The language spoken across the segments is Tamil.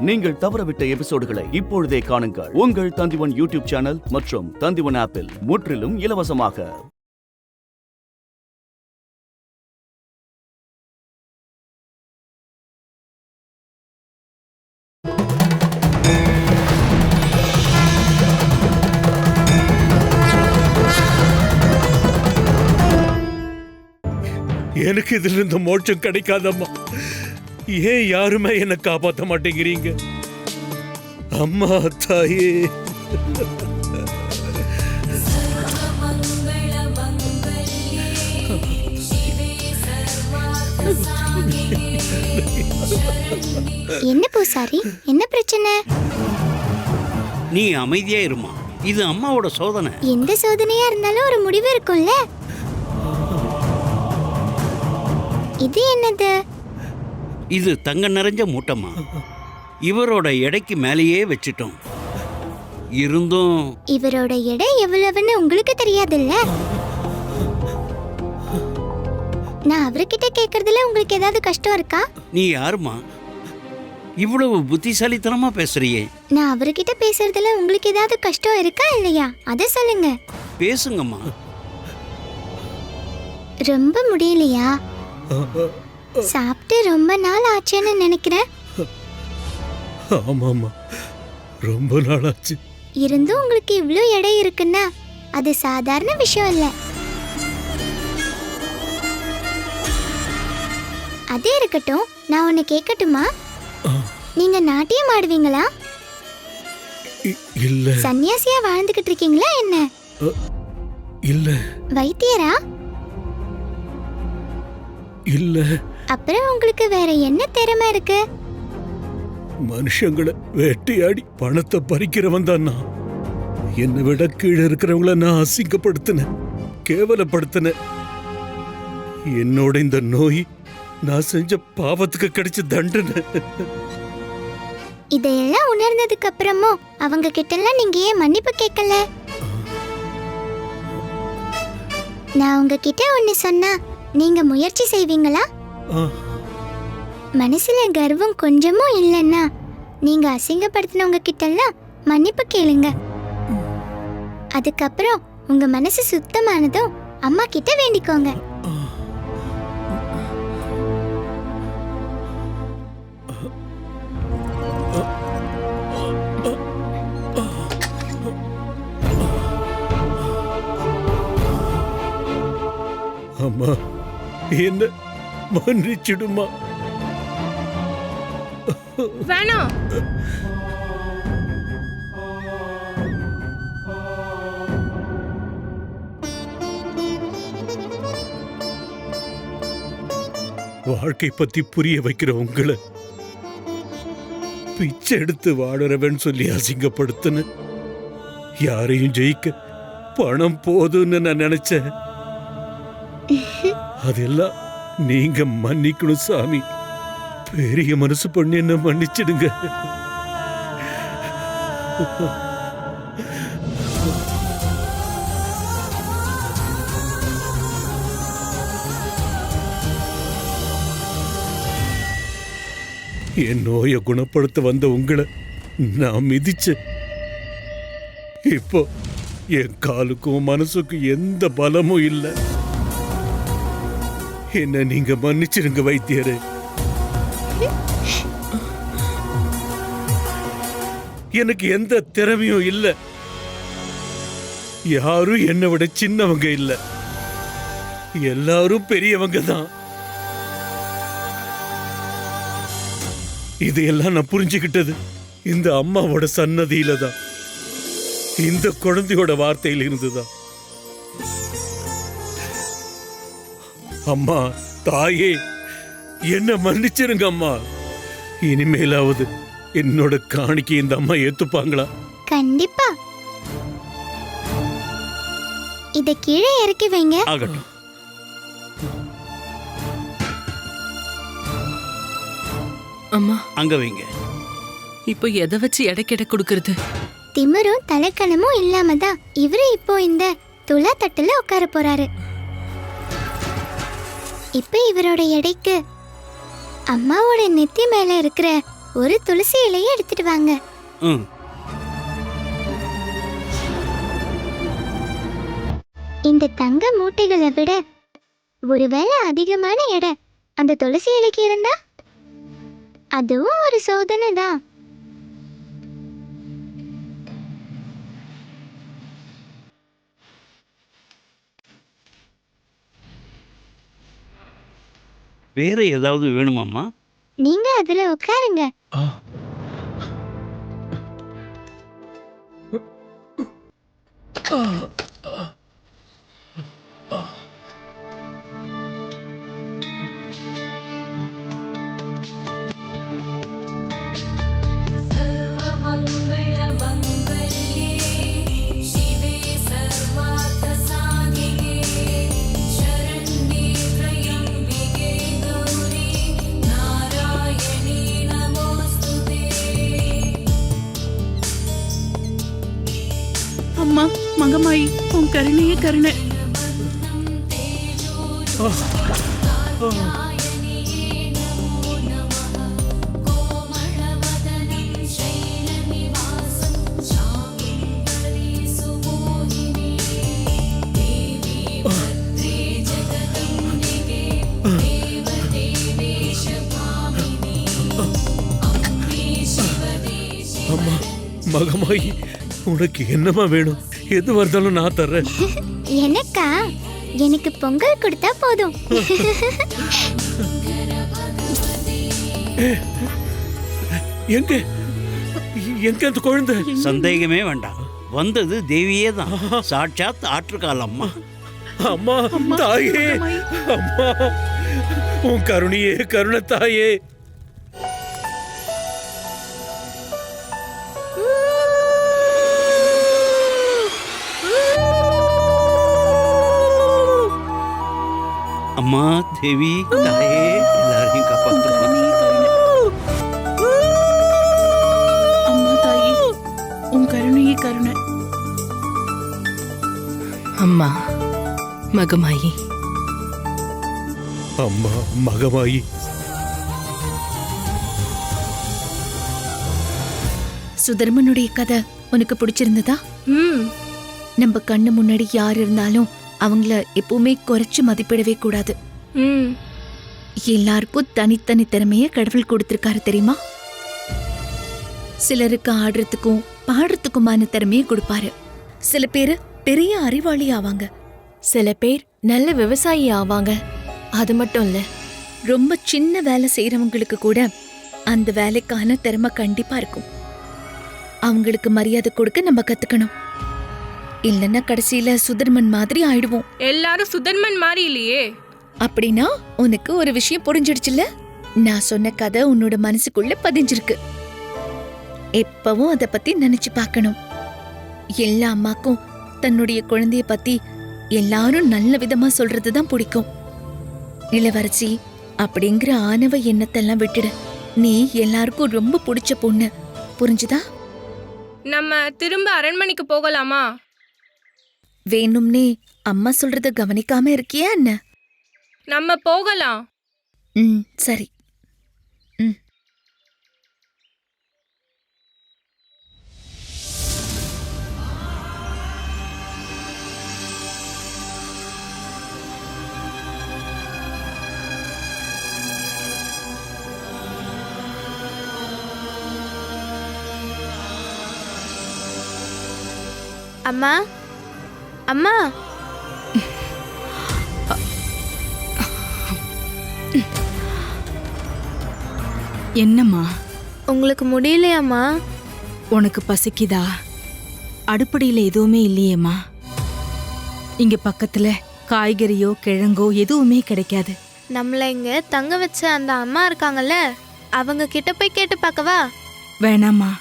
நீங்கள் தவறவிட்ட எபிசோடுகளை இப்பொழுதே காணுங்கள். உங்கள் தந்திவன் யூடியூப் சேனல் மற்றும் தந்திவன் ஆப்பில் முற்றிலும் இலவசமாக. எனக்கு இதுல இருந்து மோட்சம் கிடைக்காதம்மா. ஏன் யாருமே என்ன காப்பாற்ற மாட்டேங்கிறீங்க? அம்மா, தாயே. என்ன பூசாரி, என்ன பிரச்சனை? நீ அமைதியா இருமா. இது அம்மாவோட சோதனை. எந்த சோதனையா இருந்தாலும் ஒரு முடிவு இருக்கும்ல. இது என்னது? இது தங்க நிறைஞ்ச மூட்டமா. இவரோட எடைக்கு மேலேயே வச்சிட்டோம். இருந்தும் இவரோட எடை எவ்வளவுன்னு உங்களுக்கு தெரியாதுல்ல. நான் அவர்கிட்ட கேக்குறதுல உங்களுக்கு ஏதாவது கஷ்டம் இருக்கா? நீ யாருமா? இவ்வளவு புத்திசாலித்தனமா பேசுறியே. நான் அவர்கிட்ட பேசுறதுல உங்களுக்கு ஏதாவது கஷ்டம் இருக்கா இல்லையா? அத சொல்லுங்க. பேசுங்கம்மா. ரொம்ப முடியலையா? சாப்பிட்டு ரொம்ப நாள் ஆச்சுன்னு நினைக்கிறேன். ஆமாமா, ரொம்ப நாள் ஆச்சு. இருந்தும் உங்களுக்கு இவ்ளோ எடை இருக்குன்னா அது சாதாரண விஷயம் இல்ல. அதே இருக்கட்டும், நான் ஒன்னு கேட்கட்டுமா? நீங்க நாட்டியம் ஆடுவீங்களா? இல்ல. சன்னியாசியா வாழ்ந்துகிட்டு இருக்கீங்களா என்ன? இல்ல. வைத்தியரா? இல்ல. அப்புறம் உங்களுக்கு வேற என்ன திறமை இருக்கு? மனுஷங்களை வேட்டையாடி பணத்தை பறிக்கிறவன் தான் நான். என்னை விட கீழே இருக்கிறவங்கள நான் அசிங்கப்படுத்தினேன், கேவலப்படுத்தினேன். என்னோட இந்த நோய் நான் செஞ்ச பாவத்துக்கு கிடைச்ச தண்டனை. இதையெல்லாம் உணர்ந்ததுக்கு அப்புறமும் அவங்க கிட்ட எல்லாம் நீங்க ஏன் மன்னிப்பு கேட்கல? நான் உங்ககிட்ட ஒன்னு சொன்னா நீங்க முயற்சி செய்வீங்களா? மனசுல கர்வம் கொஞ்சமும் இல்லைன்னா நீங்க அசிங்கப்படுத்தினவங்க கிட்ட எல்லாம் மன்னிப்பு கேளுங்க. அதுக்கப்புறம் உங்க மனசு சுத்தமானதும் அம்மா கிட்ட வேண்டிக்கோங்க. அம்மா, என்ன மன்னிச்சிடுமா. வேணாம். வாழ்க்கை பத்தி புரிய வைக்கிற உங்களை பிச்சை எடுத்து வாடுறவன் சொல்லி அசிங்கப்படுத்தின. யாரையும் ஜெயிக்க பணம் போதுன்னு நான் நினைச்சேன். அதெல்லாம் நீங்க மன்னிக்கணும் சாமி. பெரிய மனசு பண்ணி என்ன மன்னிச்சிடுங்க. என் நோயை குணப்படுத்த வந்த உங்களை நான் மிதிச்சேன். இப்போ என் காலுக்கும் மனசுக்கும் எந்த பலமும் இல்லை. என்ன நீங்க மன்னிச்சிருங்க வைத்தியரே. எனக்கு எந்த திறமையும் இல்லை. யாரும் என்னை விட சின்னவங்க இல்லை. எல்லாரும் பெரியவங்க தான். இதையெல்லாம் நான் புரிஞ்சுக்கிட்டது இந்த அம்மாவோட சன்னதியில தான், இந்த குழந்தையோட வார்த்தையில் இருந்துதான். அம்மா, தாயே, என்ன மன்னிச்சிருங்க அம்மா. இனிமேலாவது என்னோட காணிக்கை இந்த அம்மா ஏத்துப்பாங்களா? கண்டிப்பா. இத கீழே இறக்கி வைங்க. ஆகட்டும். அம்மா, அங்க வைங்க. இப்போ எதை வச்சு எடைக்கெடை கொடுக்கறது? திமிரும் தலைக்கணமும் இல்லாம தான் இவரு இப்போ இந்த துலா தட்டுல உட்கார போறாரு. இப்ப இவரோட எடைக்கு அம்மாவோட நெத்தி மேல இருக்கிற ஒரு துளசி இலையை எடுத்துட்டு வாங்க. ம். இந்த தங்க மூட்டைகளை விட ஒருவேளை அதிகமான எடை அந்த துளசி இலைக்கு இருந்தா அதுவும் ஒரு சோதனை தான். வேற ஏதாவது வேணுமாம்மா? நீங்க அதுல உட்காருங்க. அம்மா மகமாயி உன் கருணையே கருணை. அம்மா மகமாயி, உனக்கு என்னமா வேணும்? எது வந்தாலும் நான் தர்றேன். எனக்கா? எனக்கு பொங்கல் கொடுத்தா போதும். எங்க எங்க அந்த குழந்தை? சந்தேகமே வேண்டாம், வந்தது தேவியே தான். சாட்சாத் ஆற்றுக்கால் அம்மா. அம்மா தாயே, அம்மா உன் கருணையே கருணை தாயே. அம்மா தேவி தாயே, எல்லாரையும் காப்பாற்றுமா. அம்மா தாயி உன் கருணையே கருணை. அம்மா மகமாயி. அம்மா மகமாயி. சுதர்மனுடைய கதை உனக்கு பிடிச்சிருந்ததா? நம்ம கண்ணு முன்னாடி யார் இருந்தாலும் அவங்கள எப்பவுமே குறைச்சு மதிப்பிடவே கூடாது. எல்லாருக்கும் தனித்தனி திறமைய கடவுள் கொடுத்திருக்காரு தெரியுமா? சிலருக்கு ஆடுறதுக்கும் பாடுறதுக்குமான திறமைய கொடுப்பாரு. சில பேரு பெரிய அறிவாளி ஆவாங்க, சில பேர் நல்ல விவசாயி ஆவாங்க. அது மட்டும் இல்ல, ரொம்ப சின்ன வேலை செய்யறவங்களுக்கு கூட அந்த வேலைக்கான திறமை கண்டிப்பா இருக்கும். அவங்களுக்கு மரியாதை கொடுக்க நம்ம கத்துக்கணும். இல்லன்னா கடைசியில சுதர்மன் மாதிரி ஆயிடுவோம். எல்லாரும் சுதர்மன் மாதிரி இல்லையே. அப்படின்னா உனக்கு ஒரு விஷயம் புரிஞ்சிடுச்சுல? நான் சொன்ன கதை உன்னோட மனசுக்குள்ள பதிஞ்சிருக்கு. எப்பவும் அத பத்தி நினைச்சு பார்க்கணும். எல்லா அம்மாக்கும் தன்னுடைய குழந்தைய பத்தி எல்லாரும் நல்ல விதமா சொல்றதுதான் பிடிக்கும். இளவரசி அப்படிங்கிற ஆணவ எண்ணத்தெல்லாம் விட்டுடு. நீ எல்லாருக்கும் ரொம்ப பிடிச்ச பொண்ணு, புரிஞ்சுதா? நம்ம திரும்ப அரண்மனைக்கு போகலாமா? வேணும்னே அம்மா சொல்றத கவனிக்காம இருக்கியா என்ன? நம்ம போகலாம். சரி. அம்மா அம்மா, என்னம்மா உங்களுக்கு முடியலையாம்மா? உனக்கு பசிக்குதா? அடுப்படியில எதுவுமே இல்லையேம்மா. இங்க பக்கத்துல காய்கறியோ கிழங்கோ எதுவுமே கிடைக்காது. நம்மள இங்க தங்க வச்ச அந்த அம்மா இருக்காங்கல்ல, அவங்க கிட்ட போய் கேட்டு பார்க்கவா? வேணாம்மா,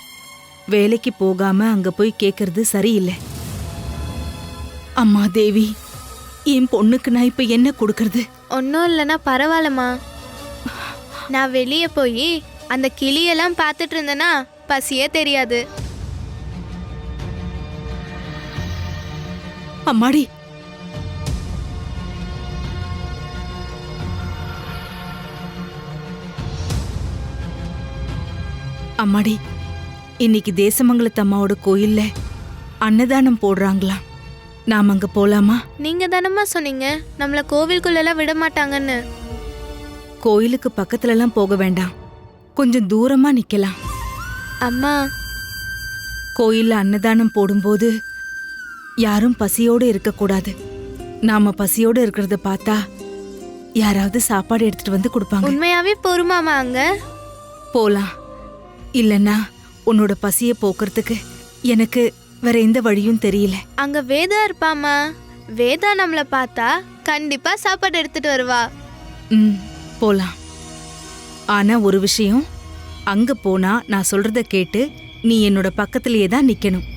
வேலைக்கு போகாம அங்க போய் கேக்குறது சரியில்லை. அம்மா தேவி, என் பொண்ணுக்கு நான் இப்ப என்ன கொடுக்கறது? ஒன்றும் இல்லைன்னா பரவாயில்லம்மா. நான் வெளியே போய் அந்த கிளியெல்லாம் பார்த்துட்டு இருந்தேன்னா பசியே தெரியாது. அம்மாடி, அம்மாடி, இன்னைக்கு தேசமங்கலத்து அம்மாவோட கோயில்ல அன்னதானம் போடுறாங்களாம். நாம அங்க போலாமா? நீங்க தானம்மா சொன்னீங்க நம்மள கோவிலுக்குள்ளெல்லாம் விட மாட்டாங்கன்னு. கோயிலுக்கு பக்கத்துலலாம் போக வேண்டாம், கொஞ்சம் தூரமா நிக்கலாம். அம்மா, கோயில்ல அன்னதானம் போடும்போது யாரும் பசியோடு இருக்கக்கூடாது. நாம பசியோடு இருக்கிறத பார்த்தா யாராவது சாப்பாடு எடுத்துட்டு வந்து கொடுப்பாங்க. உண்மையாவே போருமாமா அங்க? போலாம். இல்லைன்னா உன்னோட பசியை போக்குறதுக்கு எனக்கு வேற எந்த வழியும் தெரியல. அங்க வேதா இருப்பாமா. வேதா நம்மள பார்த்தா கண்டிப்பா சாப்பாடு எடுத்துட்டு வருவா. போலாம். ஆனா ஒரு விஷயம், அங்க போனா நான் சொல்றத கேட்டு நீ என்னோட பக்கத்திலேயே தான் நிக்கணும்.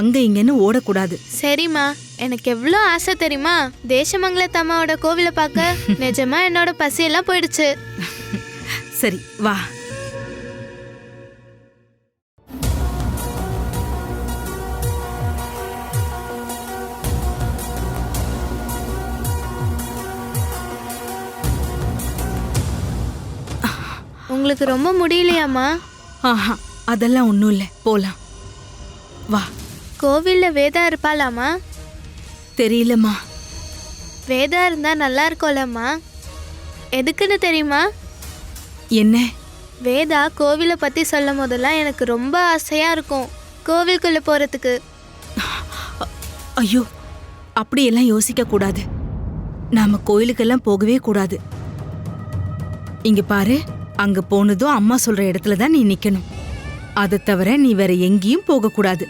அங்க இங்கன்னு ஓடக்கூடாது. சரிம்மா, எனக்கு எவ்வளோ ஆசை தெரியுமா தேசமங்கலத்து அம்மாவோட கோவிலை பார்க்க. நிஜமா என்னோட பசியெல்லாம் போயிடுச்சு. சரி வா. உங்களுக்கு ரொம்ப முடியலையாம்மா? ஆஹா, அதெல்லாம் ஒன்றும் இல்லை, போலாம் வா. கோவில்ல வேதா இருப்பாளாமா? தெரியலம்மா. வேதா இருந்தா நல்லா இருக்கும்லம்மா. எதுக்குன்னு தெரியுமா? என்ன? வேதா கோவிலை பத்தி சொல்லும் போதெல்லாம் எனக்கு ரொம்ப ஆசையா இருக்கும் கோவிலுக்குள்ள போறதுக்கு. ஐயோ, அப்படியெல்லாம் யோசிக்க கூடாது. நாம கோயிலுக்கெல்லாம் போகவே கூடாது. இங்க பாரு, அங்க போனதும் அம்மா சொல்ற இடத்துல தான் நீ நிக்கணும். அதை தவிர நீ வேற எங்கேயும் போக கூடாது.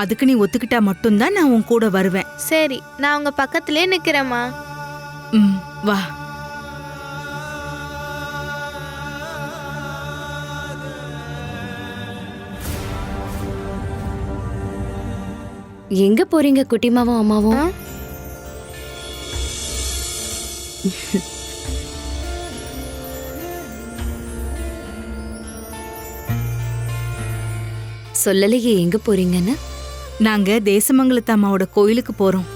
அதுக்கு நீ ஒத்துக்கிட்டா மட்டும்தான் நான் உன் கூட வருவேன். சரி, நான் உங்க பக்கத்திலே நிக்கிறேம்மா. வா. எங்க போறீங்க குட்டிமாவும் அம்மாவும்? சொல்லலையே எங்க போறீங்கன்னு. நாங்க தேசமங்கலத்து அம்மாவோட கோயிலுக்கு போறோம்.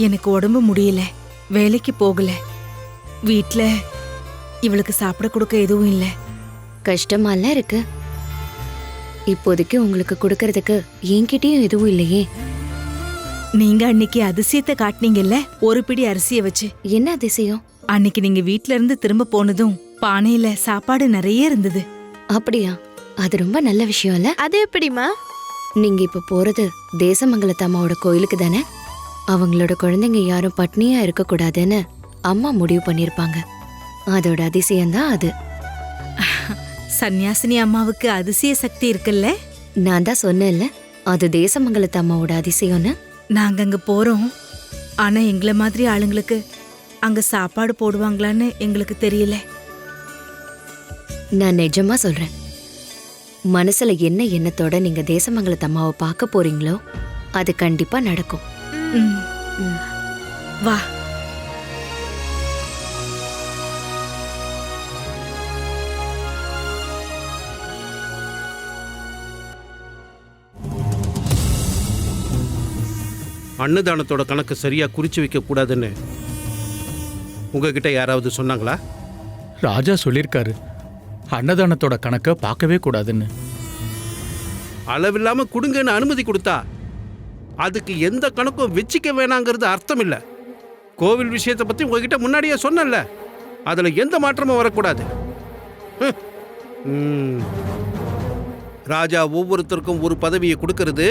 எனக்கு உடம்பு முடியல, வேலைக்கு போகல, வீட்ல இவளுக்கு சாப்பிட கொடுக்க எதுவும் இல்லை. கஷ்டமாலாம் இருக்கு. இப்போதைக்கு உங்களுக்கு கொடுக்கறதுக்கு என்கிட்டயும் எதுவும் இல்லையே. நீங்க அன்னைக்கு அதிசயத்தை காட்டினீங்கல்ல, ஒரு பிடி அரிசிய வச்சு. என்ன அதிசயம்? அன்னைக்கு நீங்க வீட்ல இருந்து திரும்ப போனதும் பானையில சாப்பாடு நிறைய இருந்தது. அப்படியா? அது ரொம்ப நல்ல விஷயம் இல்ல? அது எப்படிமா? நீங்க இப்ப போறது தேசமங்கலத்து அம்மாவோட கோயிலுக்கு தானே? அவங்களோட குழந்தைங்க யாரும் பட்னியா இருக்க கூடாதுன்னு அம்மா முடிவு பண்ணிருப்பாங்க. அதோட அதிசயம்தான் அது. சன்னியாசினி அம்மாவுக்கு அதிசய சக்தி இருக்குல்ல? நான் தான் சொன்னேன்ல, அது தேசமங்கலத்து அம்மாவோட அதிசயம்னு. நாங்க அங்க போறோம், ஆனா எங்களை மாதிரி ஆளுங்களுக்கு அங்க சாப்பாடு போடுவாங்களான்னு எங்களுக்கு தெரியல. நான் நிஜமா சொல்றேன், மனசுல என்ன எண்ணத்தோட நீங்க தேசமங்கலத்து அம்மாவை பார்க்க போறீங்களோ அது கண்டிப்பா நடக்கும். வா. அன்னதானத்தோட கணக்கு சரியா குறிச்சு வைக்க கூடாதுன்னு உங்ககிட்ட யாராவது சொன்னாங்களா? ராஜா சொல்லியிருக்காரு, அன்னதானத்தோட கணக்கை பார்க்கவே கூடாதுன்னு. அளவில்லாம கொடுங்கன்னு அனுமதி கொடுத்தா அதுக்கு எந்த கணக்கும் வச்சிக்க வேணாங்கிறது அர்த்தம் இல்லை. கோவில் விஷயத்தை பத்தி உங்ககிட்ட முன்னாடியே சொன்னல, அதுல எந்த மாற்றமும் வரக்கூடாது. ராஜா ஒவ்வொருத்தருக்கும் ஒரு பதவியை கொடுக்கறது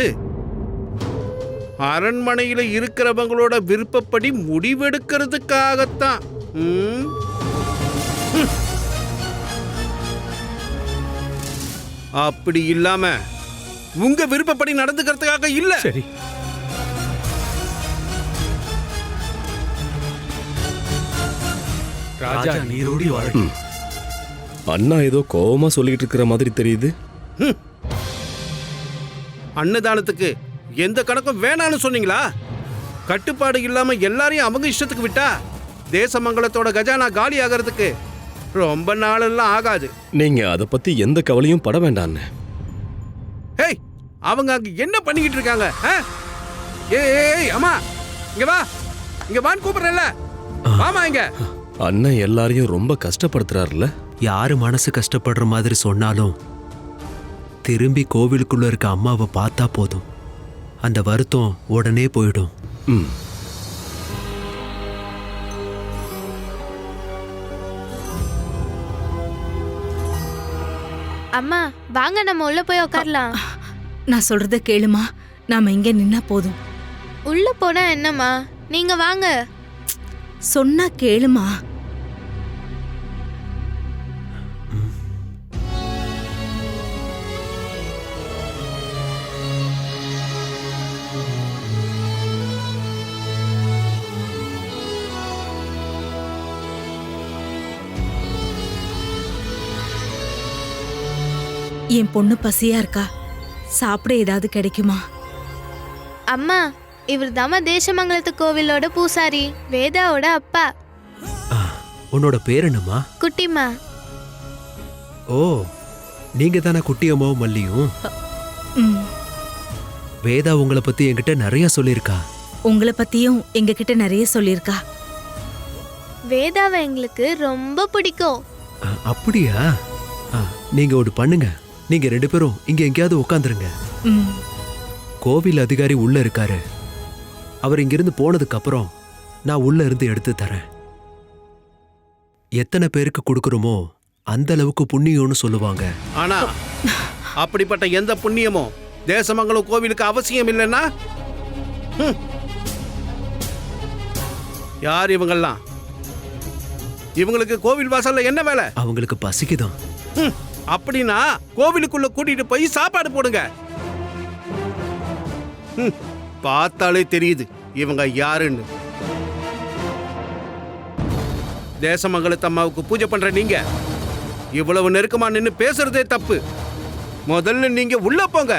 அரண்மனையில இருக்கிறவங்களோட விருப்பப்படி முடிவெடுக்கிறதுக்காகத்தான். அப்படி இல்லாம உங்க விருப்பப்படி நடந்துக்கிறதுக்காக இல்ல. சரி, ராஜா நீரோடி வாழட்டும். அண்ணா ஏதோ கோவமா சொல்லிட்டு இருக்கிற மாதிரி தெரியுது. அன்னதானத்துக்கு எந்த கணக்கும் வேணான்னு சொன்னீங்களா? கட்டுப்பாடு இல்லாம எல்லாரையும் அவங்க இஷ்டத்துக்கு விட்டா தேசமங்கலத்தோட கஜானா காலி ஆகிறதுக்கு ரொம்ப நாளெல்லாம் ஆகாது. நீங்க அதை பத்தி எந்த கவலையும் பட வேண்டான்னு. ஹேய், அவங்க அங்க என்ன பண்ணிக்கிட்டு இருக்காங்க? ஏய் அம்மா, இங்க வா, இங்க வான்னு கூப்பிடுறேன்ல, வாமா இங்க. அண்ணன் எல்லாரையும் ரொம்ப கஷ்டப்படுத்துறாருல்ல. யாரு மனசு கஷ்டப்படுற மாதிரி சொன்னாலும் திரும்பி கோவிலுக்குள்ள இருக்க அம்மாவை பார்த்தா போதும், அந்த வருத்தம் உடனே போயிடும். ம். அம்மா வாங்க நம்ம உள்ள போய் உட்காரலாம். நான் சொல்றத கேளுமா, நாம இங்க நின்னா போதும். உள்ள போனா என்னம்மா, நீங்க வாங்க. சொன்னா கேளுமா. என் பொண்ணு பசியா இருக்கா, சாப்பிட ஏதாவது கிடைக்குமா? அம்மா இவர் தாம தேசமங்கலத்து கோவிலோட பூசாரி, வேதாவோட அப்பா. உன்னோட பேர் என்னம்மா? குட்டிமா. ஓ, நீங்க தானே குட்டியம்மாவும் மல்லியும்? ம். வேதா உங்களை பத்தி என்கிட்ட நிறைய சொல்லியிருக்கா. உங்களை பத்தியும் எங்ககிட்ட நிறைய சொல்லியிருக்கா. வேதாவை எங்களுக்கு ரொம்ப பிடிக்கும். அப்படியா? நீங்க ஒரு பண்ணுங்க, நீங்க 2 பேரும் இங்க எங்கேயாவது உட்காந்துருங்க. ம். கோவில் அதிகாரி உள்ள இருக்காரு. அவர் இங்கிருந்து போனதுக்கு அப்புறம் நான் உள்ள இருந்து எடுத்து தரேன். எத்தனை பேருக்கு கொடுக்கறோமோ அந்த அளவுக்கு புண்ணியம்னு சொல்லுவாங்க. ஆனா அப்படிப்பட்ட எந்த புண்ணியமும் தேசமங்கலம் கோவிலுக்கு அவசியம் இல்லைன்னா யார் இவங்கெல்லாம்? இவங்களுக்கு கோவில் வாசல்ல என்ன வேலை? அவங்களுக்கு பசிக்குதான். அப்படின்னா கோவிலுக்குள்ள கூட்டிட்டு போய் சாப்பாடு போடுங்க. பார்த்தாலே தெரியுது இவங்க யாருன்னு. தேசமங்கலத்து அம்மாவுக்கு பூஜை பண்ற நீங்க இவ்வளவு நெருக்கமா நின்னு பேசுறதே தப்பு. முதல்ல நீங்க உள்ள போங்க.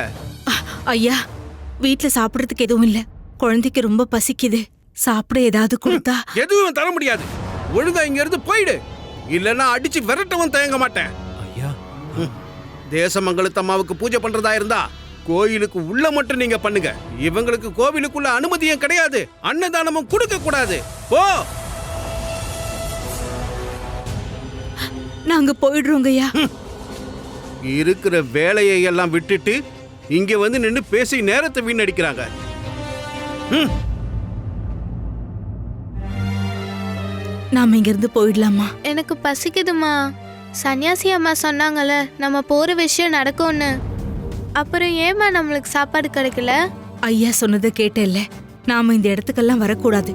ஐயா, வீட்ல சாப்பிடறதுக்கு எதுவும் இல்ல, குழந்தைக்கு ரொம்ப பசிக்குது, சாப்பிட ஏதாவது கொடுத்தா? எதுவும் தர முடியாது. ஒழுங்கா இங்க இருந்து போயிடு, இல்லன்னா அடிச்சு விரட்டவும் தயங்க மாட்டேன். ஐயா, தேசமங்கலத்து அம்மாவுக்கு பூஜை பண்றதா இருந்தா கோயிலுக்கு உள்ள மட்டும் நீங்க பண்ணுங்க. இவங்களுக்கு கோவிலுக்குள்ள அனுமதியும் கிடையாது, அன்னதானமும் கொடுக்க கூடாது. போ. நாங்க போயிடுறோங்கய்யா. இருக்கிற வேலையை எல்லாம் விட்டுட்டு இங்க வந்து நின்னு பேசி நேரத்தை வீணடிக்கிறாங்க. நாம இங்க இருந்து போயிடலாமா? எனக்கு பசிக்குதுமா. சன்னியாசி அம்மா சொன்னாங்கல்ல நம்ம போற விஷயம் நடக்கும்னு. அப்புறம் ஏமா நம்மளுக்கு சாப்பாடு கிடைக்கல? ஐயா சொன்னதை கேட்டேல்ல, நாம இந்த இடத்துக்கெல்லாம் வரக்கூடாது.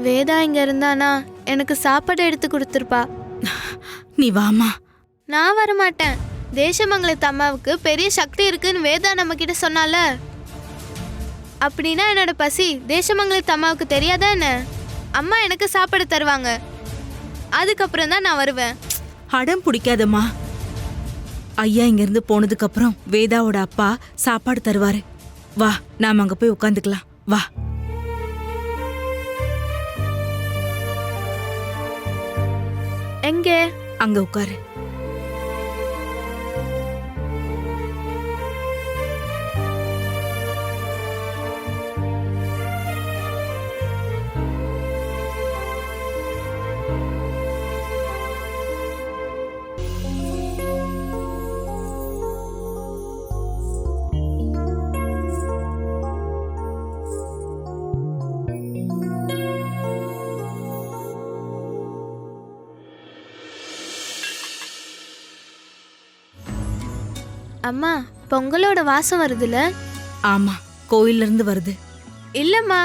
வேதா இங்க இருந்தானா எனக்கு சாப்பாடு எடுத்து கொடுத்துருப்பா. நீ வாமா. நான் வரமாட்டேன். தேசமங்கலத்து அம்மாவுக்கு பெரிய சக்தி இருக்குன்னு வேதா நம்ம கிட்ட சொன்னால. அப்படின்னா என்னோட பசி தேசமங்கலத்து அம்மாவுக்கு தெரியாதா என்ன? அம்மா எனக்கு சாப்பாடு தருவாங்க, அதுக்கப்புறம் தான் நான் வருவேன். அடம் பிடிக்காதம்மா. ஐயா இங்க இருந்து போனதுக்கு அப்புறம் வேதாவோட அப்பா சாப்பாடு தருவாரு. வா, நாம அங்க போய் உட்காந்துக்கலாம். வா. எங்க? அங்க உட்காரு. அம்மா, பொங்கலோட வாசம் வருதுல? ஆமா, கோயில்ல இருந்து வருது. இல்லம்மா,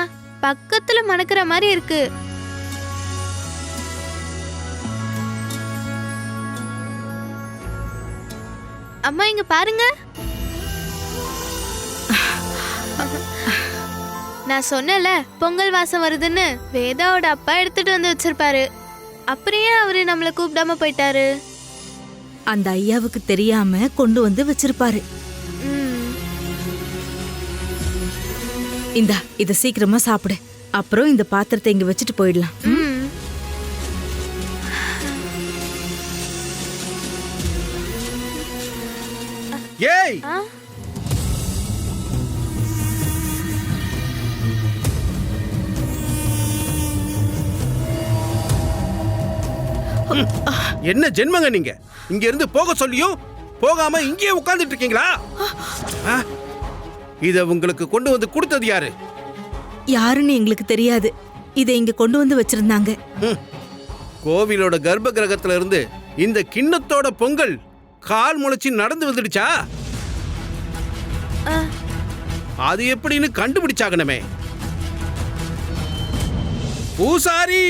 பக்கத்துல மணக்கிற மாதிரி இருக்கு. அம்மா இங்க பாருங்க. நான் சொன்னல பொங்கல் வாசம் வருதுன்னு. வேதாவோட அப்பா எடுத்துட்டு வந்து வச்சிருப்பாரு. அப்புறம் ஏன் அவரு நம்மள கூப்பிடாம போயிட்டாரு? அந்த ஐயாவுக்கு தெரியாம கொண்டு வந்து வச்சிருப்பாரு. இந்தா, இத சீக்கிரமா சாப்பிடு. அப்புறம் இந்த பாத்திரத்தை இங்க வச்சுட்டு போயிடலாம். ஏய், என்ன ஜென்மங்க நீங்க? இங்க இருந்து போக சொல்லியும் போகாம இங்கேயே உட்கார்ந்துட்டு இருக்கீங்களா? இத உங்களுக்கு கொண்டு வந்து கொடுத்தது யாரு? யாருன்னு எங்களுக்கு தெரியாது. இதை இங்க கொண்டு வந்து வச்சிருந்தாங்க. கோவிலோட கர்ப்ப கிரகத்துல இருந்து இந்த கிண்ணத்தோட பொங்கல் கால் முளைச்சி நடந்து வந்துடுச்சா? அது எப்படின்னு கண்டுபிடிச்சாகணுமே. பூசாரி,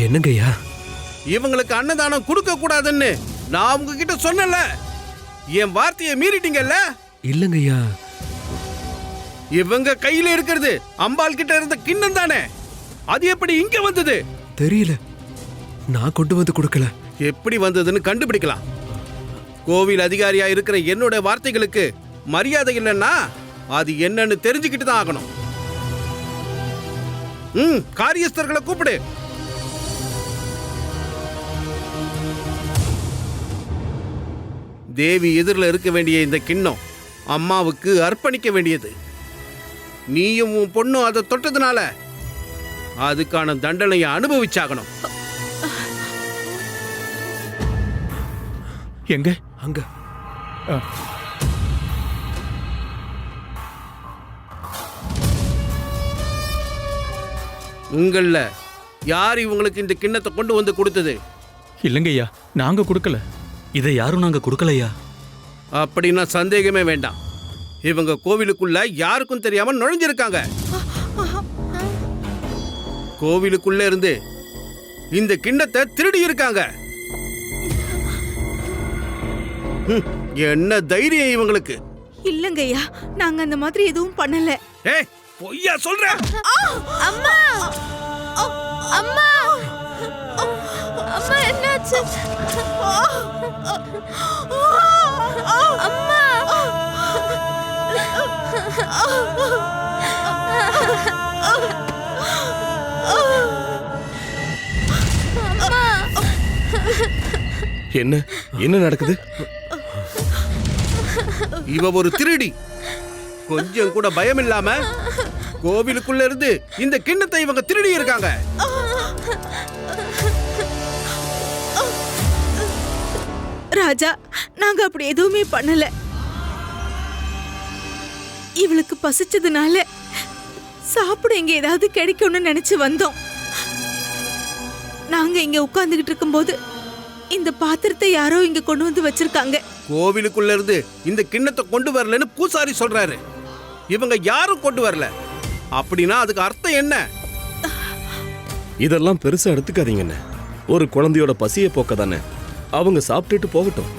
என்னங்கய்யா? இவங்களுக்கு அன்னதானம் கொடுக்க கூடாதுன்னு நான் உங்ககிட்ட சொன்னல. என் வார்த்தையை மீறிட்டீங்கல்ல? இல்லங்கய்யா. இவங்க கையில இருக்கிறது அம்பாள் கிட்ட இருந்த கிண்ணம் தானே. அது எப்படி இங்க வந்தது? தெரியல, நான் கொண்டு வந்து கொடுக்கல. எப்படி வந்ததுன்னு கண்டுபிடிக்கலாம். கோவில் அதிகாரியா இருக்கிற என்னோட வார்த்தைகளுக்கு மரியாதை இல்லைன்னா அது என்னன்னு தெரிஞ்சுக்கிட்டு தான் ஆகணும். காரியஸ்தர்களை கூப்பிடு. தேவி எதிரில் இருக்க வேண்டிய இந்த கிண்ணம் அம்மாவுக்கு அர்ப்பணிக்க வேண்டியது. நீயும் உன் பொண்ணும் அதை தொட்டதுனால அதுக்கான தண்டனையை அனுபவிச்சாகணும். எங்க? அங்க. உங்கள யார் இவங்களுக்கு இந்த கிண்ணத்தை கொண்டு வந்து கொடுத்தது? இல்லைங்கய்யா, நாங்க கொடுக்கல. இதை யாரும் நாங்க கொடுக்கலையா? அப்படின்னா சந்தேகமே வேண்டாம். இவங்க கோவிலுக்குள்ள யாருக்கும் தெரியாம நுழைஞ்சிருக்காங்க. கோவிலுக்குள்ள இருந்து இந்த கிண்ணத்தை திருடி இருக்காங்க. என்ன தைரியம் இவங்களுக்கு? இல்லங்கய்யா, நாங்க அந்த மாதிரி எதுவும் பண்ணல. ஏய், பொய்யா சொல்ற? அம்மா, அம்மா, அம்மா, என்னாச்சு? அம்மா, என்ன என்ன நடக்குது? இவ ஒரு திருடி. கொஞ்சம் கூட பயம் இல்லாம கோவிலுக்குள்ள இருந்து இந்த கிண்ணத்தை இவங்க திருடி இருக்காங்க. ராஜா, நாங்க அப்படி எதுவுமே பண்ணல. இவளுக்கு பசிச்சதுனால சாப்பிட இங்க ஏதாவது கிடைக்கும்னு நினைச்சு வந்தோம். நாங்க இங்க உட்கார்ந்துகிட்டு இருக்கும்போது இந்த பாத்திரத்தை யாரோ இங்க கொண்டு வந்து வச்சிருக்காங்க. கோவிலுக்குள்ள இருந்து இந்த கிண்ணத்தை கொண்டு வரலன்னு பூசாரி சொல்றாரு. இவங்க யாரும் கொண்டு வரல. அப்படின்னா அதுக்கு அர்த்தம் என்ன? இதெல்லாம் பெருசா எடுத்துக்காதீங்கன்னு. ஒரு குழந்தையோட பசியை போக்க தானே. அவங்க சாப்பிட்டுட்டு போகட்டும்.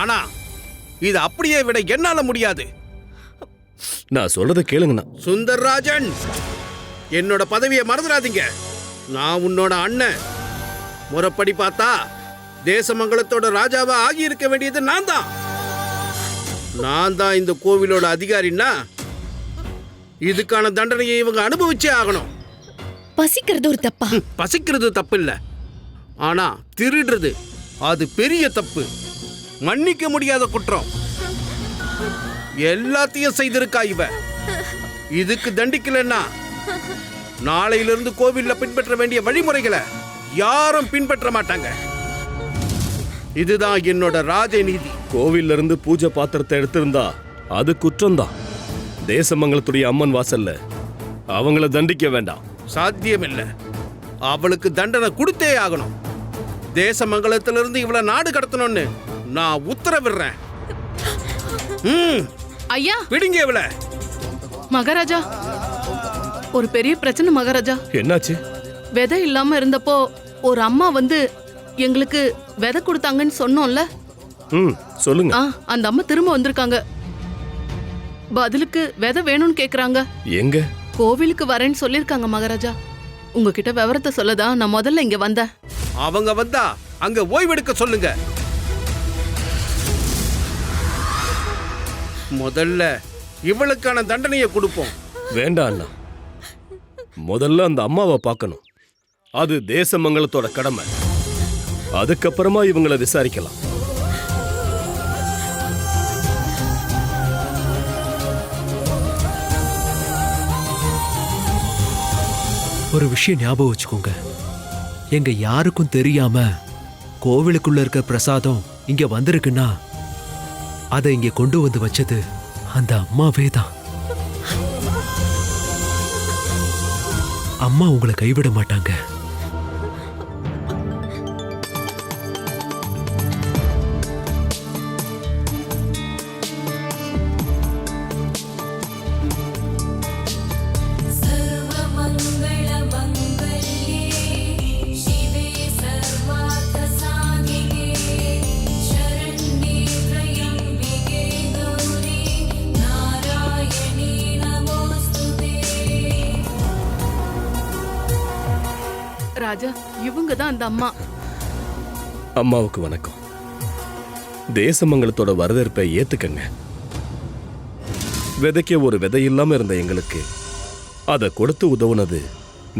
ஆனா இது அப்படியே விட என்னால முடியாது. நான் சொல்றத கேளுங்கண்ணா. சுந்தர்ராஜன், என்னோட பதவியை மறந்துடாதீங்க. நான் உன்னோட அண்ணன். முறைப்படி பார்த்தா தேசமங்கலத்தோட ராஜாவா ஆகி இருக்க வேண்டியது நான் தான். நான் தான் இந்த கோவிலோட அதிகாரின்னா இதுக்கான தண்டனையை இவங்க அனுபவிச்சே ஆகணும். பசிக்கிறது ஒரு தப்பா? பசிக்கிறது தப்பு இல்ல, ஆனா திருடுறது அது பெரிய தப்பு. மன்னிக்க முடியாத குற்றம். எல்லாத்தையும் செய்திருக்கா இவ. இதுக்கு தண்டிக்கலன்னா நாளையிலிருந்து கோவில்ல பின்பற்ற வேண்டிய வழிமுறைகளை யாரும் பின்பற்ற மாட்டாங்க. இதுதான் என்னோட ராஜநீதி. கோவில்ல இருந்து பூஜை பாத்திரத்தை எடுத்திருந்தா அது குற்றம்தான். தேசமங்கலத்துடைய அம்மன் வாசல்ல அவங்கள தண்டிக்க வேண்டாம். சாத்தியமில்லை. அவளுக்கு தண்டனை கொடுத்தே ஆகணும். தேசமங்கலத்திலிருந்து இவளை நாடு கடத்தணும்னு நான் உத்தரவிடுறேன். ஐயா, விடுங்க இவளை. மகாராஜா, ஒரு பெரிய பிரச்சனை மகாராஜா. என்னாச்சு? விதை இல்லாம இருந்தப்போ ஒரு அம்மா வந்து எங்களுக்கு விதை கொடுத்தாங்கன்னு சொன்னோம்ல. சொல்லுங்க. அந்த அம்மா திரும்ப வந்திருக்காங்க. பதிலுக்கு விதை வேணும்னு கேக்குறாங்க. எங்க? கோவிலுக்கு வரேன்னு சொல்லிருக்காங்க மகாராஜா. உங்ககிட்ட விவரத்தை சொல்லதான் நான் முதல்ல இங்க வந்தேன். அவங்க வந்தா அங்க ஓய்வெடுக்க சொல்லுங்க. முதல்ல இவளுக்கான தண்டனையை கொடுப்போம். வேண்டாம் அண்ணா, முதல்ல அந்த அம்மாவை பார்க்கணும். அது தேசமங்கலத்தோட கடமை. அதுக்கப்புறமா இவங்களை விசாரிக்கலாம். ஒரு விஷயம் ஞாபகம் வச்சுக்கோங்க, எங்க யாருக்கும் தெரியாம கோவிலுக்குள்ள இருக்க பிரசாதம் இங்க வந்திருக்குன்னா அதை இங்க கொண்டு வந்து வச்சது அந்த அம்மாவே தான். அம்மா உங்களை கைவிட மாட்டாங்க. ராஜா, இவங்க தான் அந்த அம்மா. அம்மாவுக்கு வணக்கம். தேசமங்கலத்தோட வரவேற்பை ஏத்துக்கங்க. விதைக்க ஒரு விதை இல்லாம இருந்த எங்களுக்கு அதை கொடுத்து உதவுனது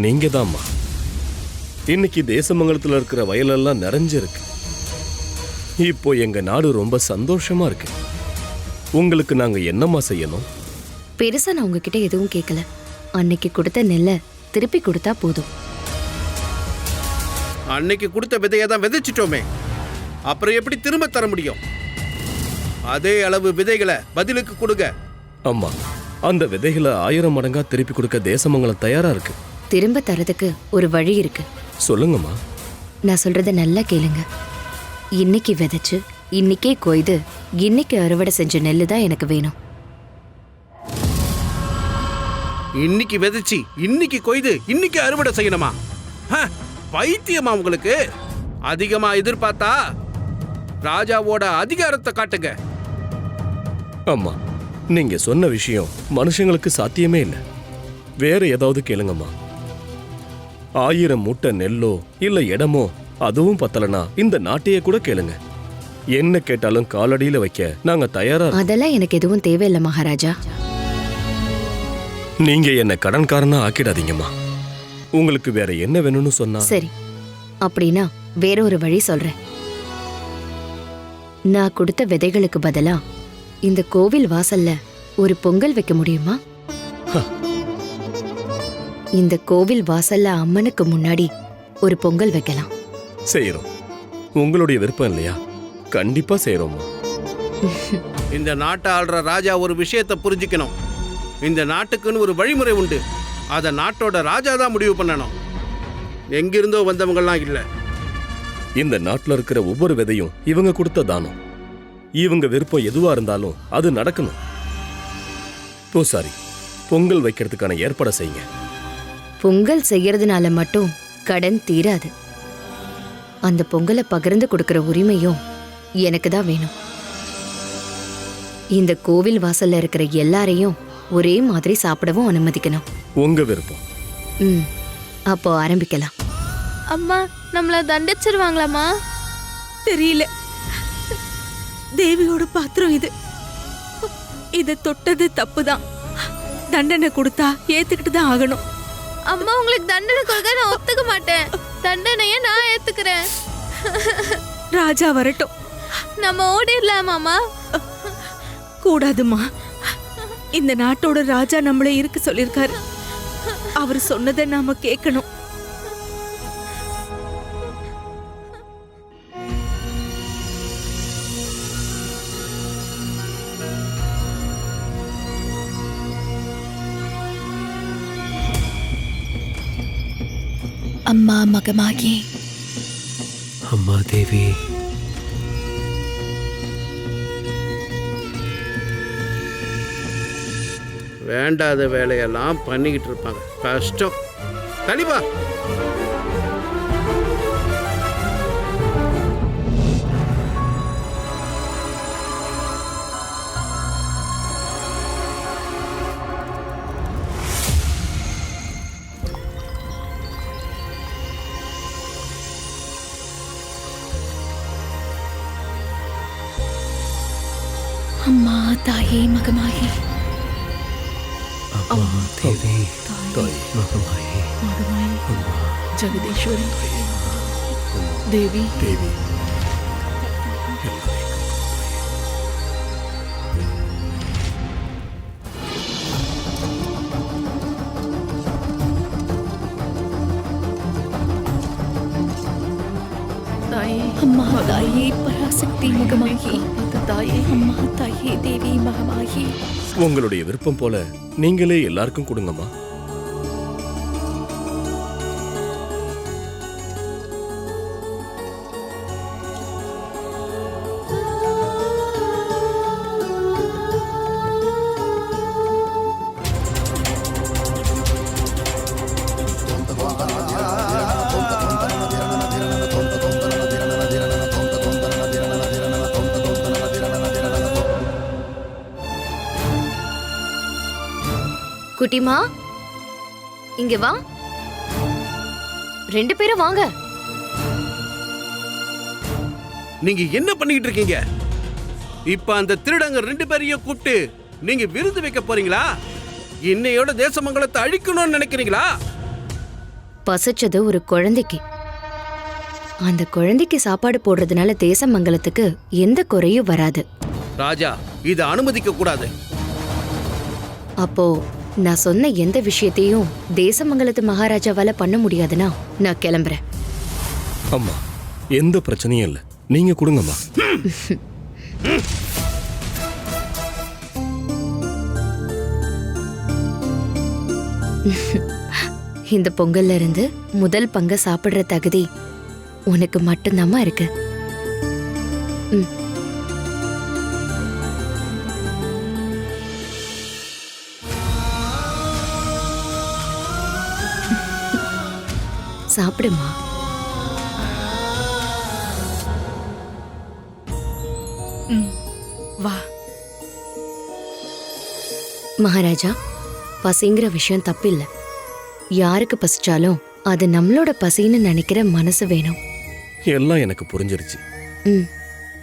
நீங்க தான்மா. இன்னைக்கு தேசமங்கலத்துல இருக்கிற வயலெல்லாம் நிறைஞ்சிருக்கு. இப்போ எங்க நாடு ரொம்ப சந்தோஷமா இருக்கு. உங்களுக்கு நாங்க என்னம்மா செய்யணும்? பெருசா நான் உங்ககிட்ட எதுவும் கேட்கல. அன்னைக்கு கொடுத்த நெல்லை திருப்பி கொடுத்தா போதும். அன்னைக்கு கொடுத்த விதையை தான் விதைச்சிட்டோமே, அப்புறம் எப்படி திரும்ப தர முடியும்? அதே அளவு விதைகளை பதிலுக்கு கொடுங்க. அம்மா, அந்த விதைகளை 1000 மடங்கா திருப்பி கொடுக்க தேசமங்கலம் தயாரா இருக்கு. திரும்ப தரதுக்கு ஒரு வழி இருக்கு. சொல்லுங்கம்மா. நான் சொல்றத நல்லா கேளுங்க. இன்னைக்கு விதைச்சு இன்னைக்கே கொய்து இன்னைக்கு அறுவடை செஞ்ச நெல்லு தான் எனக்கு வேணும். இன்னைக்கு விதைச்சி இன்னைக்கு கொய்து இன்னைக்கு அறுவடை செய்யணுமா? பைத்தியமா உங்களுக்கு? அதிகமா எதிர்பார்த்தா ராஜாவோட அதிகாரத்தை காட்டுங்க. அம்மா, நீங்க சொன்ன விஷயம் மனுஷங்களுக்கு சாத்தியமே இல்லை. வேற ஏதாவது கேளுங்கம்மா. 1000 மூட்டை நெல்லோ இல்ல இடமோ அதுவும் பத்தலனா இந்த நாட்டையே கூட கேளுங்க. என்ன கேட்டாலும் காலடியில வைக்க நாங்க தயாரா. அதெல்லாம் எனக்கு எதுவும் தேவையில்லை மகாராஜா. நீங்க என்ன கடன்காரனா ஆக்கிடாதீங்கம்மா. உங்களுக்கு வேற என்ன வேணும்னு சொன்னா சரி. அப்படின்னா வேற ஒரு வழி சொல்றேன். நான் கொடுத்த விதைகளுக்கு பதிலா இந்த கோவில் வாசல்ல ஒரு பொங்கல் வைக்க முடியுமா? இந்த கோவில் வாசல்ல அம்மனுக்கு முன்னாடி ஒரு பொங்கல் வைக்கலாம். செய்யறோம். உங்களுடைய விருப்பம் இல்லையா? கண்டிப்பா செய்யறோம்மா. இந்த நாட்டை ஆள்ற ராஜா ஒரு விஷயத்தை புரிஞ்சுக்கணும். இந்த நாட்டுக்குன்னு ஒரு வழிமுறை உண்டு. அதை நாட்டோட ராஜா தான் முடிவு பண்ணணும். எங்கிருந்தோ வந்தவங்கலாம் இல்லை. இந்த நாட்டுல இருக்கிற ஒவ்வொரு விதையும் இவங்க கொடுத்த தானம். இவங்க விருப்பம் எதுவா இருந்தாலும் அது நடக்கணும். பூசாரி, பொங்கல் வைக்கிறதுக்கான ஏற்பாடை செய்யுங்க. பொங்கல் செய்யறதுனால மட்டும் கடன் தீராது. அந்த பொங்கலை பகிர்ந்து கொடுக்கிற உரிமையும் எனக்கு தான் வேணும். இந்த கோவில் வாசல்ல இருக்கிற எல்லாரையும் ஒரே மாதிரி சாப்பிடவும் அனுமதிக்கணும். உங்க விருப்பம். அப்போ ஆரம்பிக்கலாம். அம்மா, நம்மள தண்டிச்சிருவாங்களாம்மா? தெரியல. தேவியோட பாத்திரம் இது. இத தொட்டது தப்புதான். தண்டனை கொடுத்தா ஏத்துக்கிட்டு தான் ஆகணும். அம்மா, உங்களுக்கு தண்டனை கொடுக்க நான் ஒத்துக்க மாட்டேன். தண்டனைய நான் ஏத்துக்கிறேன். ராஜா வரட்டும், நம்ம ஓடிடலாமாமா? கூடாதுமா. இந்த நாட்டோட ராஜா நம்மளே இருக்க சொல்லிருக்காரு. அவர் சொன்னதை நாம கேட்கணும். அம்மா மகமாகி அம்மா தேவி, வேண்டாத வேலையெல்லாம் பண்ணிக்கிட்டு இருப்பாங்க. கஷ்டம். கண்டிப்பா அம்மா தாயே மகமாகி, அம்மா தேவி, தாய் மகமாயி, அம்மா ஜெகதீஸ்வரி, தேவி, தேவி. அம்மா தாயே பராசக்தி மகமாகி தாயே அம்மா தாயே தேவி மகமாகி. உங்களுடைய விருப்பம் போல நீங்களே எல்லாருக்கும் கொடுங்கம்மா. குட்டிமா, இங்க வா. 2 பேரும் வாங்க. நீங்க என்ன பண்ணிட்டு இருக்கீங்க? இப்ப அந்த திருடங்க 2 பேரையும் கூப்பிட்டு நீங்க விருது வைக்க போறீங்களா? இன்னையோட தேசமங்கலத்தை அழிக்கணும்னு நினைக்கிறீங்களா? பசிச்சது ஒரு குழந்தைக்கு. அந்த குழந்தைக்கு சாப்பாடு போடுறதுனால தேசமங்கலத்துக்கு எந்த குறையும் வராது. ராஜா, இதை அனுமதிக்க கூடாது. அப்போ நான் சொன்ன எந்த விஷயத்தையும் தேசமங்கலத்து மகாராஜாவால பண்ண முடியாதுன்னா நான் கிளம்புறேன். அம்மா, எந்த பிரச்சனையும் இல்லை, நீங்க கொடுங்கம்மா. இந்த பொங்கல்ல இருந்து முதல் பங்க சாப்பிடுற தகுதி உனக்கு மட்டும்தாம்மா இருக்கு. சாப்பிடுமா. வா. மகாராஜா, பசிங்கிற விஷயம் தப்பில்லை. யாருக்கு பசிச்சாலும் அது நம்மளோட பசின்னு நினைக்கிற மனசு வேணும். எல்லாம் எனக்கு புரிஞ்சிருச்சு.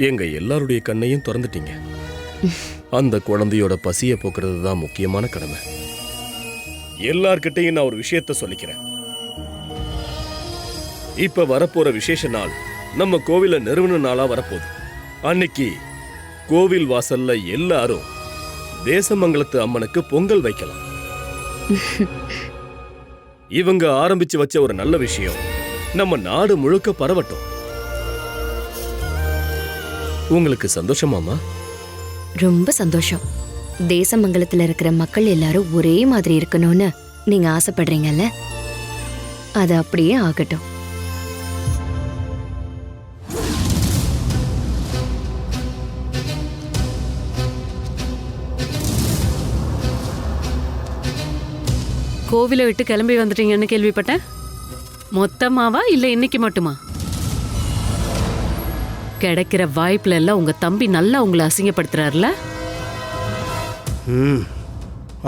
எங்க எல்லாருடைய கண்ணையும் திறந்துட்டீங்க. அந்த குழந்தையோட பசியை போக்குறது தான் முக்கியமான கடமை. எல்லார்கிட்டையும் நான் ஒரு விஷயத்த சொல்லிக்கிறேன். இப்ப வரப்போற விசேஷ நாள் நம்ம கோவில நிறுவன நாளா வரப்போகுது. அன்னைக்கு கோவில் வாசல்ல எல்லாரும் தேசமங்கலத்து அம்மனுக்கு பொங்கல் வைக்கலாம். இவங்க ஆரம்பிச்சு வச்ச ஒரு நல்ல விஷயம் நம்ம நாடு முழுக்க பரவட்டும். உங்களுக்கு சந்தோஷமாமா? ரொம்ப சந்தோஷம். தேசமங்கலத்துல இருக்கிற மக்கள் எல்லாரும் ஒரே மாதிரி இருக்கணும்னு நீங்க ஆசைப்படுறீங்கல்ல, அது அப்படியே ஆகட்டும். கோவிலை விட்டு கிளம்பி வந்துட்டீங்கன்னு கேள்விப்பட்டேன். மொத்தமாவா இல்ல இன்னைக்கு மட்டுமா? கிடைக்கிற வாய்ப்புல எல்லாம் உங்க தம்பி நல்லா உங்களை அசிங்கப்படுத்துறாருல.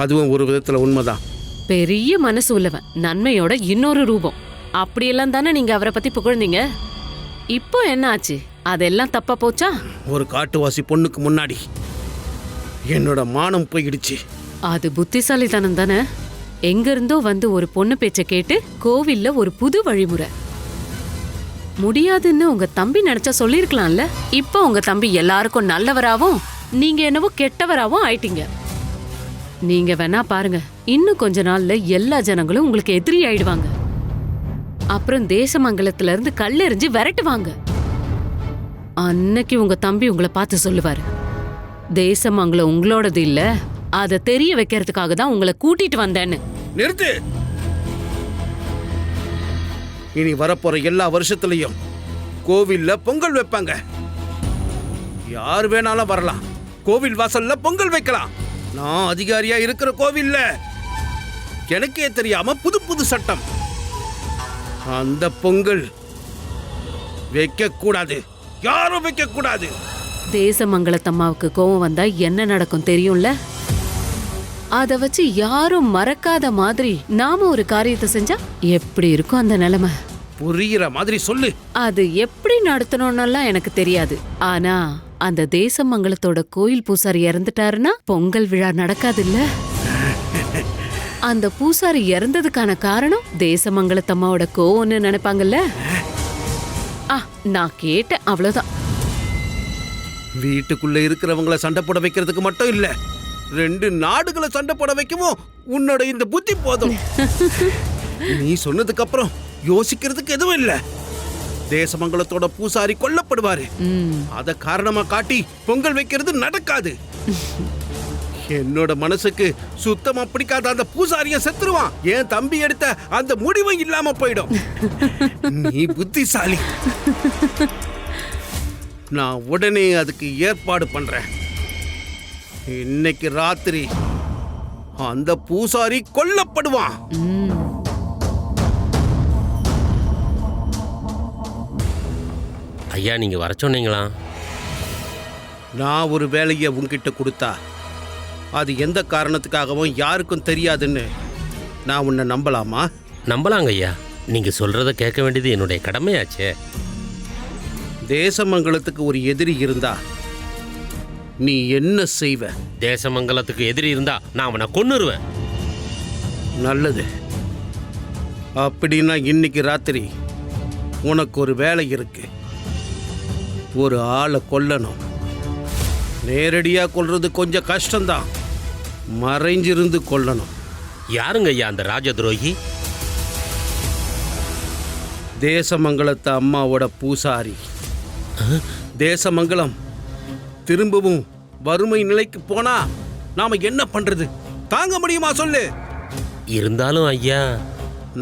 அதுவும் ஒரு விதத்துல உண்மைதான். பெரிய மனசு உள்ளவன், நன்மையோட இன்னொரு ரூபம். அப்படியெல்லாம் தானே நீங்க அவரை பத்தி புகழ்ந்தீங்க. இப்போ என்ன ஆச்சு? அதெல்லாம் தப்பா போச்சா? ஒரு காட்டுவாசி பொண்ணுக்கு முன்னாடி என்னோட மானம் போயிடுச்சு. அது புத்திசாலித்தனம் தானே. எங்க இருந்தோ வந்து ஒரு பொண்ணு பேச்ச கேட்டு கோவில்ல ஒரு புது வழிமுறை. முடியாதுன்னு உங்க தம்பி நினைச்சா சொல்லிருக்கலாம்ல. இப்போ உங்க தம்பி எல்லாருக்கும் நல்லவராவும் நீங்க என்னவோ கெட்டவராவும் ஆயிட்டீங்க. நீங்க வேணா பாருங்க, இன்னும் கொஞ்ச நாள்ல எல்லா ஜனங்களும் உங்களுக்கு எதிரி ஆயிடுவாங்க. அப்புறம் தேசமங்கலத்துல இருந்து கல்லெறிஞ்சு விரட்டுவாங்க. அன்னைக்கு உங்க தம்பி உங்களை பார்த்து சொல்லுவாரு, தேசமங்கலம் உங்களோடது இல்ல, அதை தெரிய வைக்கிறதுக்காக தான் உங்களை கூட்டிட்டு வந்தேன்னு. நிறுத்து. இனி வரப்போற எல்லா வருஷத்துலயும் கோவில்ல பொங்கல் வைப்பாங்க. யார் வேணாலும் வரலாம். கோவில் வாசல்ல பொங்கல் வைக்கலாம். நான் அதிகாரியா இருக்கிற கோவில்ல எனக்கே தெரியாம புது புது சட்டம். அந்த பொங்கல் வைக்க கூடாது, யாரும் வைக்க கூடாது. தேசமங்கலத்தம்மாவுக்கு கோவம் வந்தா என்ன நடக்கும் தெரியும்ல. அத வச்சு யாரும் மறக்காத மாதிரி நாம ஒரு காரியத்தை செஞ்சா எப்படி இருக்கும் அந்த நிலைமை? புரியுற மாதிரி சொல்லு. அது எப்படி நடத்தணும்னெல்லாம் எனக்கு தெரியாது. ஆனா அந்த தேசமங்கலத்தோட கோயில் பூசாரி இறந்துட்டாருன்னா பொங்கல் விழா நடக்காது இல்ல. அந்த பூசாரி இறந்ததுக்கான காரணம் தேசமங்கலத்தம்மாவோட கோவம்னு நினைப்பாங்கல்ல. நான் கேட்டேன், அவ்வளவுதான். வீட்டுக்குள்ள இருக்கிறவங்கள சண்டை போட வைக்கிறதுக்கு மட்டும் இல்ல, 2 நாடுகளை சண்டை போட வைக்கவும் உன்னோட இந்த புத்தி போதும். நீ சொன்னதுக்கு அப்புறம் யோசிக்கிறதுக்கு எதுவும் இல்ல. தேசமங்கலத்தோட பூசாரி கொல்லப்படுவாரு. அத காரணமா காட்டி பொங்கல் வைக்கிறது நடக்காது. என்னோட மனசுக்கு சுத்தமா பிடிக்காத அந்த பூசாரிய செத்துருவான். என் தம்பி எடுத்த அந்த முடிவு இல்லாம போயிடும். நீ புத்திசாலி. நான் உடனே அதுக்கு ஏற்பாடு பண்றேன். இன்னைக்கு ராத்திரி அந்த பூசாரி கொல்லப்படுவான். ஐயா, நீங்க வர சொன்னீங்களா? நான் ஒரு வேலையை உன்கிட்ட கொடுத்தா அது எந்த காரணத்துக்காகவும் யாருக்கும் தெரியாதுன்னு நான் உன்னை நம்பலாமா? நம்பலாங்க ஐயா. நீங்க சொல்றத கேட்க வேண்டியது என்னுடைய கடமையாச்சே. தேசமங்கலத்துக்கு ஒரு எதிரி இருந்தா நீ என்ன செய்வ? தேசமங்கலத்துக்கு எதிரி இருந்தா நான் அவனை கொன்னுருவேன். நல்லது. அப்படின்னா இன்னைக்கு ராத்திரி உனக்கு ஒரு வேலை இருக்கு. ஒரு ஆளை கொல்லணும். நேரடியா கொல்றது கொஞ்சம் கஷ்டம்தான். மறைஞ்சிருந்து கொல்லணும். யாருங்க ஐயா அந்த ராஜ துரோகி? தேசமங்கலத்து அம்மாவோட பூசாரி. தேசமங்கலம் திரும்பவும் வறுமை நிலைக்கு போனா நாம என்ன பண்றது? தாங்க முடியுமா சொல்லு? இருந்தாலும் ஐயா,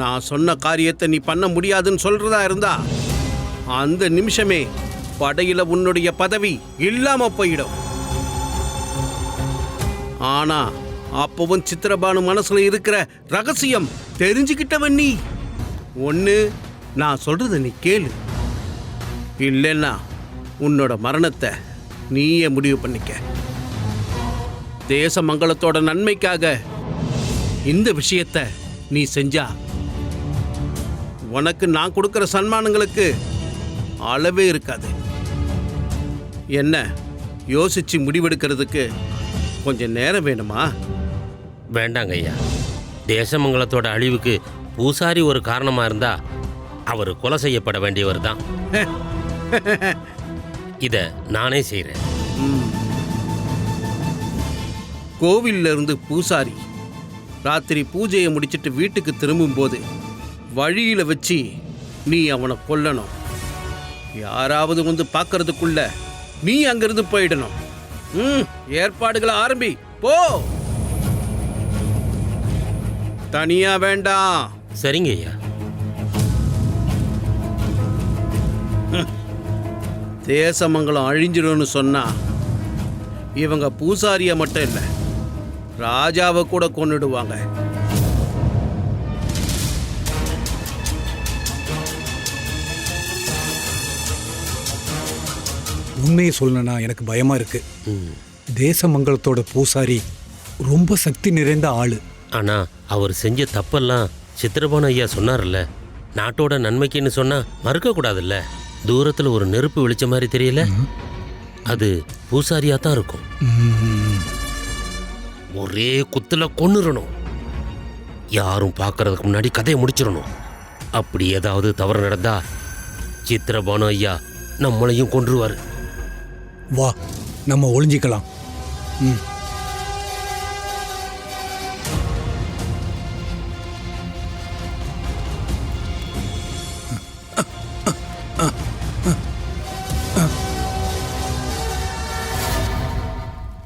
நான் சொன்ன காரியத்தை நீ பண்ண முடியாதுன்னு சொல்றதா இருந்தா அந்த நிமிஷமே படையில உன்னுடைய பதவி இல்லாம போயிடும். ஆனா அப்பவும் சித்திரபானு மனசுல இருக்கிற ரகசியம் தெரிஞ்சுக்கிட்டவன் நீ. ஒண்ணு நான் சொல்றத நீ கேளு, இல்லைன்னா உன்னோட மரணத்தை நீயே முடிவு பண்ணிக்க. தேசமங்கலத்தோட நன்மைக்காக இந்த விஷயத்தை நீ செஞ்சா உனக்கு நான் கொடுக்கிற சன்மானங்களுக்கு அளவே இருக்காது. என்ன யோசிச்சு முடிவெடுக்கிறதுக்கு கொஞ்சம் நேரம் வேணுமா? வேண்டாங்க ஐயா. தேசமங்கலத்தோட அழிவுக்கு பூசாரி ஒரு காரணமா இருந்தா அவர் கொலை செய்யப்பட வேண்டியவர் தான். இத நானே செய்றேன். கோவில்ல இருந்து பூசாரி ராத்திரி பூஜையை முடிச்சிட்டு வீட்டுக்கு திரும்பும்போது வழியில வச்சு நீ அவனை கொல்லணும். யாராவது வந்து பார்க்கறதுக்குள்ள நீ அங்கிருந்து போயிடணும். ஏற்பாடுகளை ஆரம்பி. போ. தனியா வேண்டாம். சரிங்க ஐயா. தேசமங்கலம் அழிஞ்சிடும்னு சொன்னா இவங்க பூசாரிய மட்டும் இல்லை, ராஜாவை கூட கொன்னுடுவாங்க. உண்மையை சொல்லணும்னா எனக்கு பயமா இருக்கு. தேசமங்கலத்தோட பூசாரி ரொம்ப சக்தி நிறைந்த ஆளு. ஆனா அவர் செஞ்ச தப்பெல்லாம் சித்திரபானு ஐயா சொன்னார்ல, நாட்டோட நன்மைக்குன்னு சொன்னா மறுக்க கூடாதுல்ல. தூரத்துல ஒரு நெருப்பு வெளிச்ச மாதிரி தெரியல, அது பூசாரியா தான் இருக்கும். ஒரே குத்துல கொன்னுறணும். யாரும் பார்க்கறதுக்கு முன்னாடி கதையை முடிச்சிடணும். அப்படி ஏதாவது தவறு நடந்தா சித்திரபானு ஐயா நம்மளையும் கொன்றுவார். வா, நம்ம ஒளிஞ்சிக்கலாம்.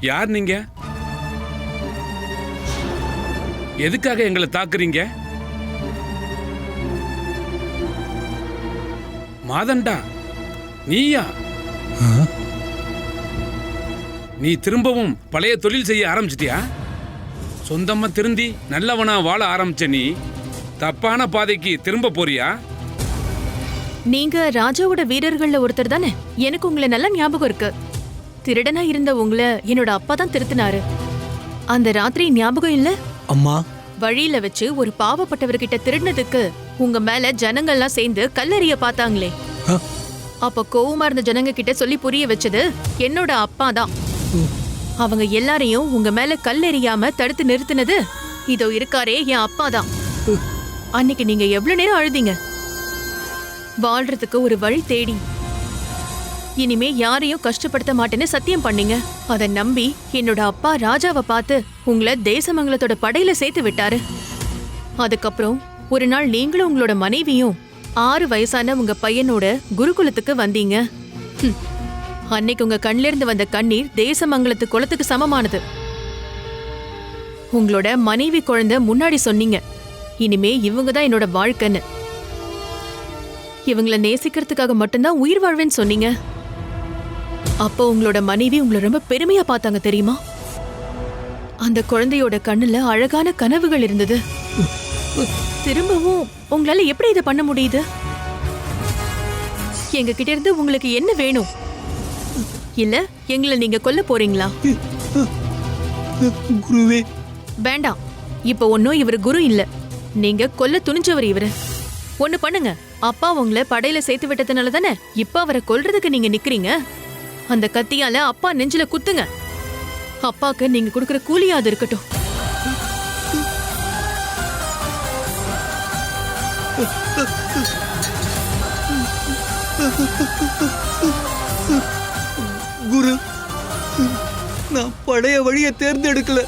யார் நீங்க? எதுக்காக எங்களை தாக்குறீங்க? மாதண்டா, நீயா? நீ திரும்பவும் பழைய தொழில் செய்ய ஆரம்பிச்சிட்டியா? சொந்தமா திருந்தி நல்லவனா வாழ ஆரம்பிச்ச நீ தப்பான பாதைக்கு திரும்ப போறியா? நீங்க ராஜாவோட வீரர்கள்ல ஒருத்தர் தானே? எனக்கு உங்களை நல்ல ஞாபகம் இருக்கு. திருடனா இருந்த உங்களை என்னோட அப்பா தான் திருத்தினாரு. அந்த ராத்திரி ஞாபகம் இல்ல? அம்மா, வழியில வச்சு ஒரு பாவப்பட்டவர்கிட்ட திருடினதுக்கு உங்க மேல ஜனங்கள்லாம் சேர்ந்து கல்லெறிய பார்த்தாங்களே, அப்ப கோவமா இருந்த ஜனங்க கிட்ட சொல்லி புரிய வச்சது என்னோட அப்பா தான். அவங்க எல்லாரையும் உங்க மேல கல்லெறியாம தடுத்து நிறுத்தினது இதோ இருக்காரே என் அப்பா தான். அன்னைக்கு நீங்க எவ்வளவு நேரம் அழுதீங்க. வாழ்றதுக்கு ஒரு வழி தேடி இனிமே யாரையும் கஷ்டப்படுத்த மாட்டேன்னு சத்தியம் பண்ணீங்க. அதை நம்பி என்னோட அப்பா ராஜாவை பார்த்து உங்களை தேசமங்கலத்தோட படையில சேர்த்து விட்டாரு. அதுக்கப்புறம் ஒரு நாள் நீங்களும் உங்களோட மனைவியும் 6 வயசான உங்க பையனோட குருகுலத்துக்கு வந்தீங்க. ஹம். அன்னைக்கு உங்க கண்ல இருந்து வந்த கண்ணீர் தேசமங்கலத்து குளத்துக்கு சமமானது. உங்களோட மனைவி குழந்தை முன்னாடி சொன்னீங்க, இனிமே இவங்க தான் என்னோட வாழ்க்கைன்னு. இவங்கள நேசிக்கிறதுக்காக மட்டும்தான் உயிர் வாழ்வேன்னு சொன்னீங்க. அப்போ உங்களோட மனைவி உங்களை ரொம்ப பெருமையா பார்த்தாங்க தெரியுமா? அந்த குழந்தையோட கண்ணுல அழகான கனவுகள் இருந்தது. திரும்பவும் உங்களால எப்படி இதை பண்ண முடியுது? எங்க கிட்ட இருந்து உங்களுக்கு என்ன வேணும்? இல்ல எங்களை நீங்க கொல்ல போறீங்களா? குருவே வேண்டாம். இப்ப ஒன்னும் இவரு குரு இல்ல, நீங்க கொல்ல துணிஞ்சவர் இவரு. ஒண்ணு பண்ணுங்க, அப்பா உங்களை படையில சேர்த்து விட்டதுனால தானே இப்ப அவரை கொல்றதுக்கு நீங்க நிக்கிறீங்க. அந்த கத்தியால அப்பா நெஞ்சில குத்துங்க. அப்பாக்கு நீங்க கொடுக்கிற கூலியாது இருக்கட்டும். குரு, நான் பழைய வழியை தேர்ந்தெடுக்கல.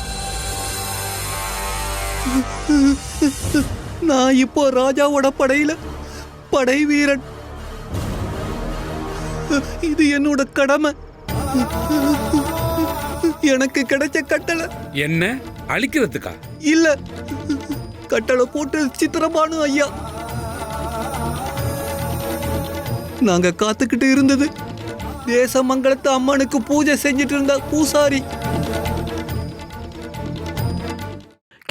நான் இப்போ ராஜாவோட படையில படை வீரன். இது என்னோட கடமை. எனக்கு கிடைச்ச கட்டளை என்ன அழிக்கிறதுக்கா? இல்ல, கட்டளை போட்டு சித்திரபானு ஐயா. நாங்க காத்துக்கிட்டு இருந்தது தேசமங்கலத்து அம்மனுக்கு பூஜை செஞ்சிட்டு இருந்த பூசாரி.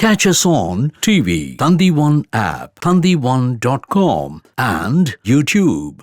Catch us on TV, Thandivan app, thandivan.com and YouTube.